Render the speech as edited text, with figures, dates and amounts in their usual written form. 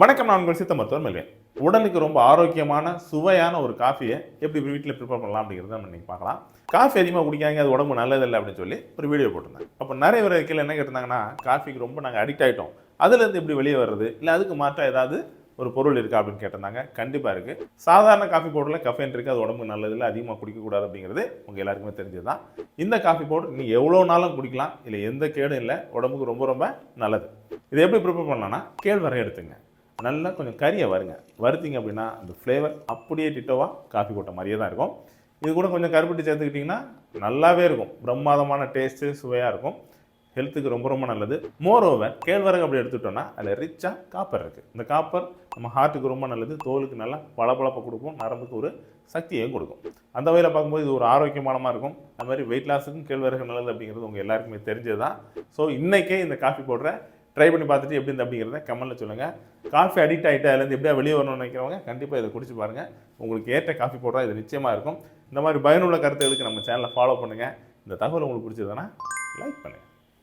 வணக்கம். நான் உங்கள் சித்த மருத்துவர் மெல்வேன். உடலுக்கு ரொம்ப ஆரோக்கியமான சுவையான ஒரு காஃபியை எப்படி வீட்டில் ப்ரிப்பேர் பண்ணலாம் அப்படிங்கிறத நம்ம இன்னைக்கு பார்க்கலாம். காஃபி அதிகமாக குடிக்காங்க, அது உடம்பு நல்லதில்லை அப்படின்னு சொல்லி ஒரு வீடியோ போட்டிருந்தேன். அப்போ நிறைய பேர் கீழே என்ன கேட்டிருந்தாங்கன்னா, காஃபிக்கு ரொம்ப நாங்கள் அடிக்ட் ஆகிட்டோம், அதுலேருந்து எப்படி வெளியே வர்றது, இல்லை அதுக்கு மாற்ற ஏதாவது ஒரு பொருள் இருக்கா அப்படின்னு கேட்டிருந்தாங்க. கண்டிப்பாக இருக்குது. சாதாரண காஃபி பவுடரில் கஃபைன் இருக்குது, அது உடம்புக்கு நல்லதில்லை, அதிகமாக குடிக்கக்கூடாது அப்படிங்கிறது உங்கள் எல்லாருக்குமே தெரிஞ்சது தான். இந்த காஃபி பவுடர் நீங்கள் எவ்வளோ நாளும் குடிக்கலாம், இல்லை எந்த கேடும் இல்லை, உடம்புக்கு ரொம்ப ரொம்ப நல்லது. இதை எப்படி ப்ரிப்பேர் பண்ணலாம்னா, கேழ்வரகு எடுத்துங்க, நல்லா கொஞ்சம் கறியை வறுத்திங்க அப்படின்னா அந்த ஃப்ளேவர் அப்படியே டிட்டோவாக காஃபி போட்ட மாதிரியே தான் இருக்கும். இது கூட கொஞ்சம் கருப்பட்டி சேர்த்துக்கிட்டிங்கன்னா நல்லாவே இருக்கும். பிரம்மாதமான டேஸ்ட்டு, சுவையாக இருக்கும். ஹெல்த்துக்கு ரொம்ப ரொம்ப நல்லது. மோர் ஓவர் கேழ்வரகு அப்படி எடுத்துட்டோம்னா அதில் ரிச்சாக காப்பர் இருக்குது. இந்த காப்பர் நம்ம ஹார்ட்டுக்கு ரொம்ப நல்லது, தோலுக்கு நல்லா பளபளப்பை கொடுக்கும், நரம்புக்கு ஒரு சக்தியையும் கொடுக்கும். அந்த வகையில் பார்க்கும்போது இது ஒரு ஆரோக்கியமானமாக இருக்கும். அது மாதிரி வெயிட் லாஸுக்கும் கேழ்வரகு நல்லது அப்படிங்கிறது உங்கள் எல்லாருக்குமே தெரிஞ்சது தான். ஸோ இன்றைக்கே இந்த காஃபி பவுடரை ட்ரை பண்ணி பார்த்துட்டு எப்படி இருந்து அப்படிங்கிறத கமெண்ட்டில் சொல்லுங்கள். காஃபி அடிக்ட் ஆகிட்டு அதுலேருந்து எப்படியா வெளியே வரணும்னு நினைக்கிறவங்க கண்டிப்பாக இதை குடிச்சு பாருங்கள். உங்களுக்கு ஏற்ற காஃபி பவுடராக இது நிச்சயமாக இருக்கும். இந்த மாதிரி பயனுள்ள கருத்துகளுக்கு நம்ம சேனலை ஃபாலோ பண்ணுங்கள். இந்த தகவல் உங்களுக்கு பிடிச்சதுன்னா லைக் பண்ணுங்கள்.